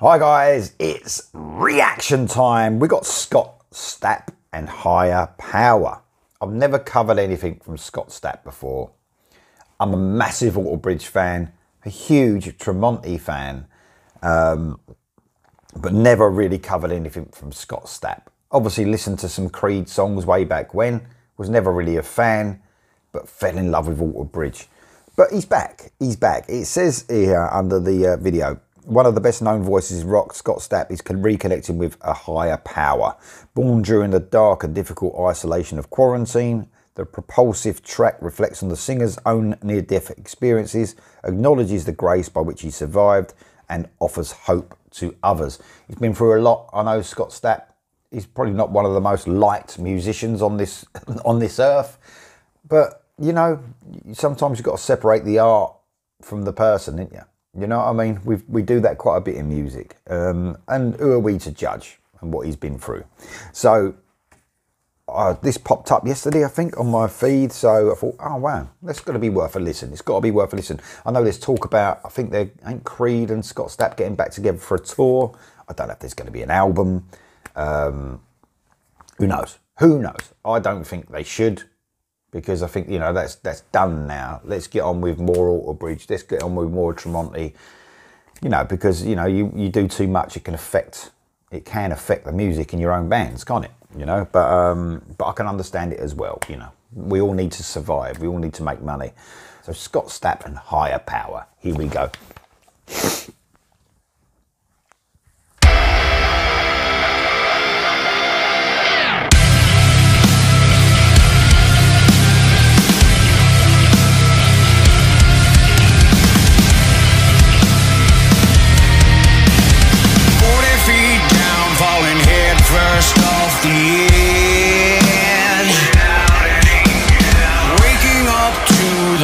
Hi guys, it's reaction time. We got Scott Stapp and Higher Power. I've never covered anything from Scott Stapp before. I'm a massive Alter Bridge fan, a huge Tremonti fan, but never really covered anything from Scott Stapp. Obviously listened to some Creed songs way back when, was never really a fan, but fell in love with Alter Bridge. But he's back, It says here under the video, one of the best known voices in rock, Scott Stapp, is reconnecting with a higher power. Born during the dark and difficult isolation of quarantine, the propulsive track reflects on the singer's own near-death experiences, acknowledges the grace by which he survived, and offers hope to others. He's been through a lot. I know Scott Stapp, he's probably not one of the most liked musicians on this earth, but you know, sometimes you've got to separate the art from the person, ain't you? You know what I mean? We do that quite a bit in music. And who are we to judge and what he's been through? So this popped up yesterday, I think, on my feed. So I thought, oh, wow, that's got to be worth a listen. It's got to be worth a listen. I know there's talk about, I think ain't Creed and Scott Stapp getting back together for a tour. I don't know if there's going to be an album. Who knows? Who knows? I don't think they should. Because I think, you know, that's done now. Let's get on with more Alter Bridge. Let's get on with more Tremonti. You know, because, you know, you do too much, it can affect the music in your own bands, can't it? You know, but I can understand it as well, you know. We all need to survive. We all need to make money. So Scott Stapp and Higher Power. Here we go.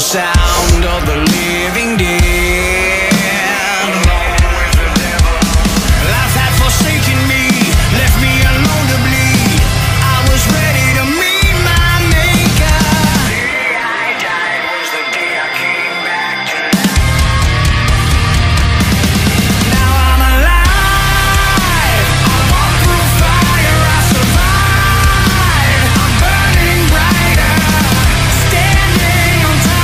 Sound of the living dead. Life had forsaken me, left me alone to bleed. I was ready to meet my maker. The day I died was the day I came back to life. Now I'm alive. I walk through fire, I survive. I'm burning brighter, standing on top.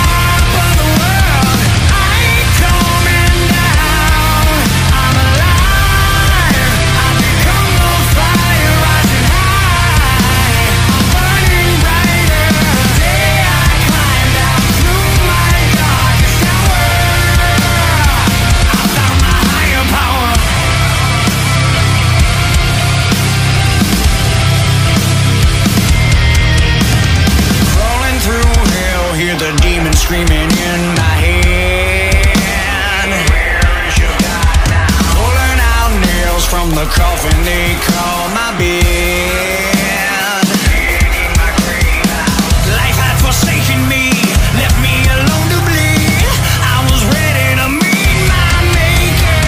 Screaming in my head. Where is your God now? Pulling out nails from the coffin they call my bed. Digging my grave out. Life had forsaken me, left me alone to bleed. I was ready to meet my maker.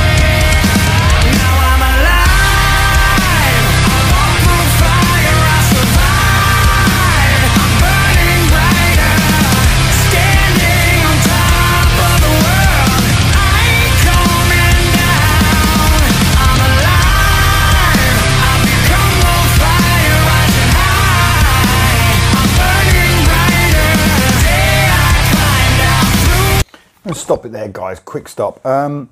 Now I'm alive. I walk through fire, I survive. I'm burning brighter. Stop it there, guys. Quick stop. I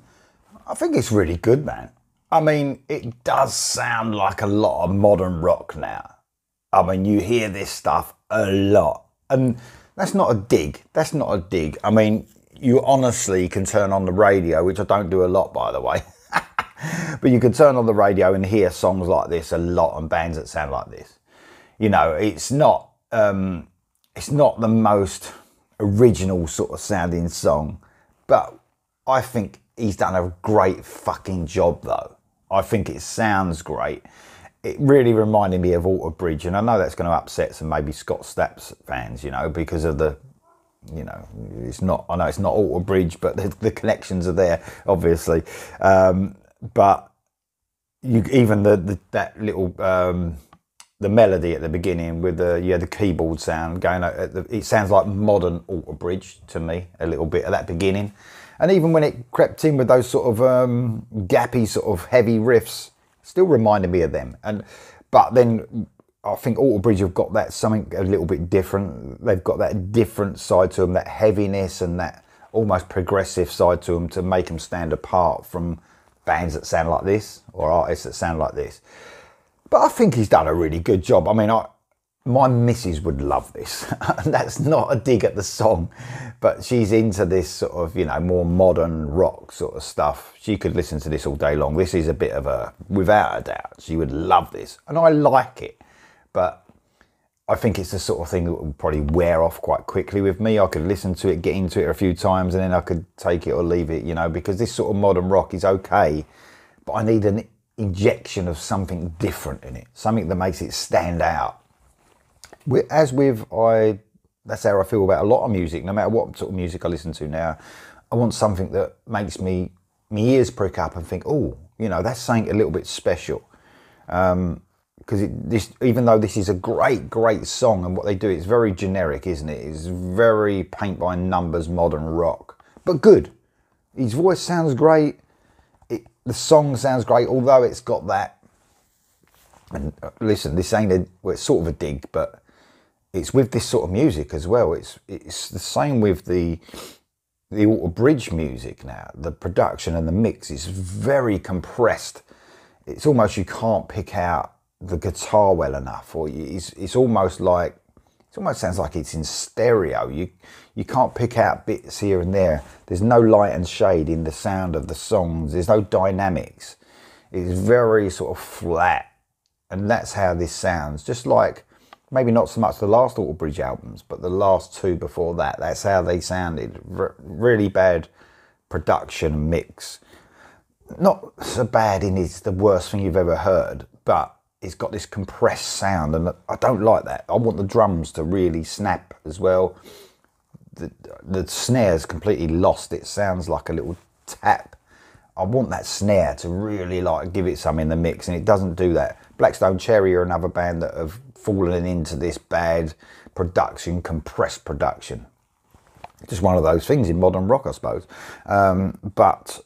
think it's really good, man. I mean, it does sound like a lot of modern rock now. I mean, you hear this stuff a lot. And that's not a dig. That's not a dig. I mean, you honestly can turn on the radio, which I don't do a lot, by the way. But you can turn on the radio and hear songs like this a lot and bands that sound like this. You know, it's not the most original sort of sounding song. But I think he's done a great fucking job, though. I think it sounds great. It really reminded me of Alter Bridge, and I know that's going to upset some maybe Scott Stapp's fans, you know, because of the, you know, it's not. I know it's not Alter Bridge, but the connections are there, obviously. But you even that little the melody at the beginning with the keyboard sound going. It sounds like modern Alter Bridge to me, a little bit at that beginning, and even when it crept in with those sort of gappy, sort of heavy riffs, still reminded me of them. But then I think Alter Bridge have got that something a little bit different. They've got that different side to them, that heaviness and that almost progressive side to them, to make them stand apart from bands that sound like this or artists that sound like this. But I think he's done a really good job. I mean, my missus would love this. And that's not a dig at the song, but she's into this sort of, more modern rock sort of stuff. She could listen to this all day long. This is a bit of without a doubt, she would love this. And I like it, but I think it's the sort of thing that will probably wear off quite quickly with me. I could listen to it, get into it a few times, and then I could take it or leave it, because this sort of modern rock is okay, but I need an injection of something different in it, something that makes it stand out. That's how I feel about a lot of music. No matter what sort of music I listen to now, I want something that makes my ears prick up and think, oh, that's something a little bit special. Because even though this is a great song, and what they do, it's very generic, isn't it? It's very paint by numbers modern rock, but good. His voice sounds great. The song sounds great, although it's got that. And listen, this ain't it's sort of a dig, but it's with this sort of music as well. It's the same with the Alter Bridge music now. The production and the mix is very compressed. It's almost, you can't pick out the guitar well enough, or it's almost sounds like it's in stereo. You can't pick out bits here and there. There's no light and shade in the sound of the songs. There's no dynamics. It's very sort of flat, and that's how this sounds. Just like, maybe not so much the last Alter Bridge albums, but the last two before that. That's how they sounded. Really bad production and mix. Not so bad in it's the worst thing you've ever heard, but it's got this compressed sound, and I don't like that. I want the drums to really snap as well. The snare's completely lost. It sounds like a little tap. I want that snare to really give it some in the mix, and it doesn't do that. Blackstone Cherry are another band that have fallen into this bad production, compressed production. Just one of those things in modern rock, I suppose. But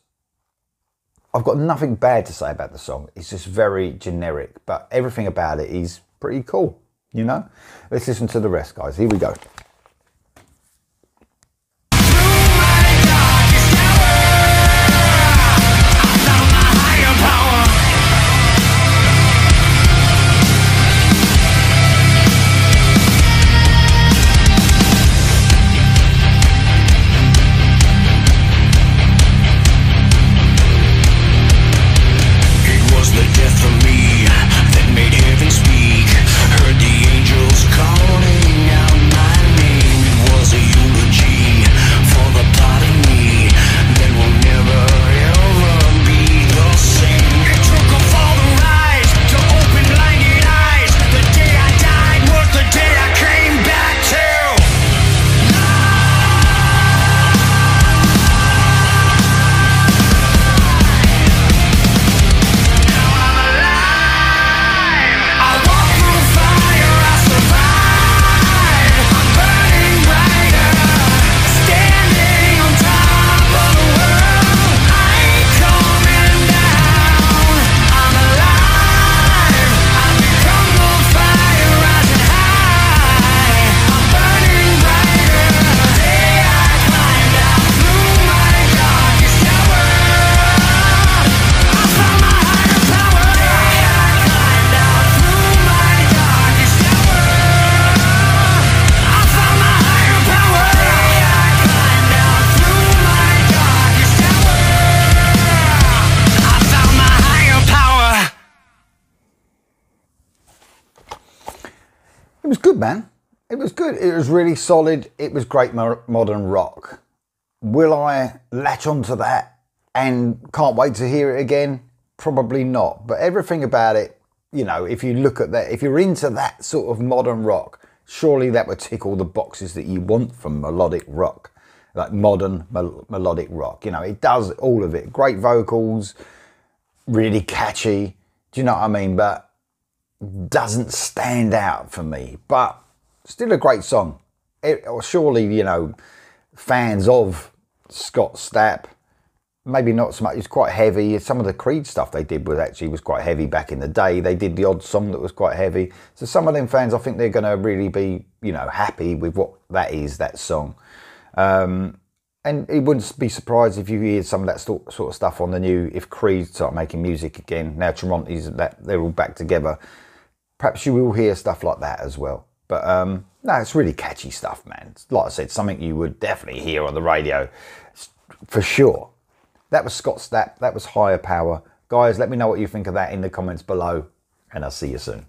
I've got nothing bad to say about the song. It's just very generic, but everything about it is pretty cool, Let's listen to the rest, guys. Here we go. It was good, man. It was good. It was really solid. It was great modern rock. Will I latch onto that and can't wait to hear it again? Probably not. But everything about it, if you look at that, if you're into that sort of modern rock, surely that would tick all the boxes that you want from melodic rock, like modern melodic rock. It does all of it. Great vocals, really catchy. Do you know what I mean? But doesn't stand out for me, but still a great song. Surely, you know, fans of Scott Stapp, maybe not so much, it's quite heavy. Some of the Creed stuff they did was quite heavy back in the day. They did the odd song that was quite heavy. So some of them fans, I think they're going to really be, you know, happy with what that song. And it wouldn't be surprised if you hear some of that sort of stuff on the new, if Creed start making music again. Now Tremonti's, they're all back together. Perhaps you will hear stuff like that as well. But no, it's really catchy stuff, man. Like I said, something you would definitely hear on the radio, for sure. That was Scott Stapp. That was Higher Power. Guys, let me know what you think of that in the comments below, and I'll see you soon.